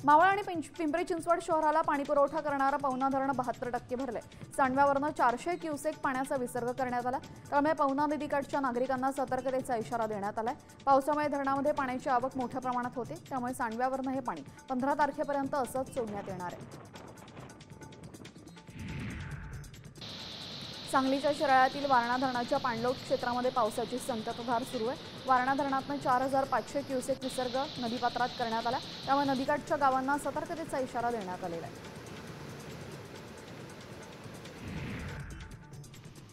मावळ आणि पिंपरी चिंचवड शहराला पाणी पुरवठा करणारा पवना धरण 72% भरले। सांडव्यावरनं 400 क्युसेक पाण्याचा विसर्ग करण्यात आला। त्यामुळे पवना नदीकाठच्या नागरिकांना सतर्कतेचा इशारा देण्यात आलाय। पावसामुळे धरणामध्ये पाण्याची आवक मोठ्या प्रमाणात होते, त्यामुळे सांडव्यावरनं हे पाणी 15 तारखेपर्यंत असंच सोडण्यात येणार आहे। सांगलीच्या शिराळ्यातील वारणा धरणाच्या पाणलोट क्षेत्रामध्ये पावसाची संततधार सुरू आहे। वारणा धरणातून 4500 क्युसेक विसर्ग नदीपात्रात करण्यात आला, त्यामुळे नदीकाठच्या गावांना सतर्कतेचा इशारा देण्यात आलेला आहे।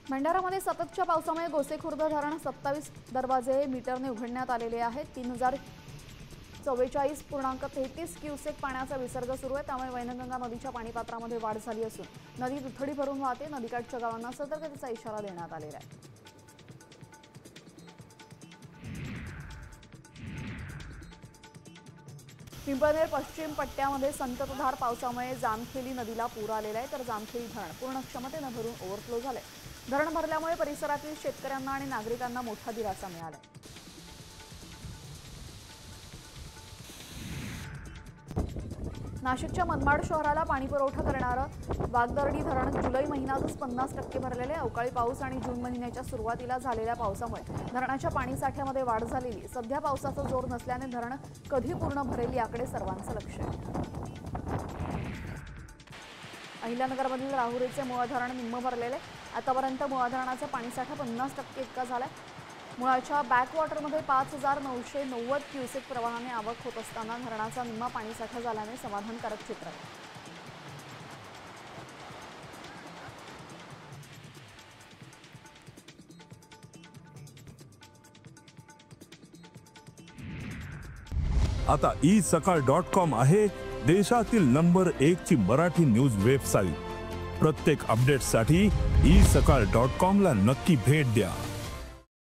भंडारामध्ये सततच्या पावसामुळे गोसेखुर्द धरण 27 दरवाजे मीटरने उघडण्यात आलेले आहेत। 3044.33 क्युसेक पाण्याचा विसर्ग सुरू आहे, त्यामुळे वैनगंगा नदीच्या पाणीपात्रामध्ये वाढ झाली असून नदी दुथडी भरून वाहते। नदीकाठच्या गावांना सतर्कतेचा इशारा देण्यात आलेला आहे। पिंपळनेर पश्चिम पट्ट्यामध्ये संततधार पावसामुळे जामखेली नदीला पूर आलेला आहे, तर जामखेली धरण पूर्ण क्षमतेने भरून ओव्हरफ्लो झाले। धरण भरल्यामुळे परिसरातील शेतकऱ्यांना आणि नागरिकांना मोठा दिलासा मिळाला। नाशिकच्या मनमाड शहराला पाणी पुरवठा करणारं वाघदर्डी धरण जुलै महिन्यातच 50% भरलेले। अवकाळी पाऊस आणि जून महिन्याच्या सुरुवातीला झालेल्या पावसामुळे धरणाच्या पाणीसाठ्यामध्ये वाढ झालेली। सध्या पावसाचा जोर नसल्याने धरण कधी पूर्ण भरेल याकडे सर्वांचं लक्ष आहे। अहिल्यानगरमधील राहुरीचे मुळा धरण निम्म भरलेले। आतापर्यंत मुळा धरणाचा पाणीसाठा 50% इतका झालाय। मुळाच्या बॅकवॉटरमध्ये 5990 क्युसेक प्रवाहाने आवक होत असताना धरणाचा निम्मा पाणीसाठा झाल्याने समाधानकारक चित्र आहे। आता isakal.com आहे देशातील नंबर 1 ची मराठी न्यूज वेबसाईट। प्रत्येक अपडेटसाठी isakal.com ला नक्की भेट द्या।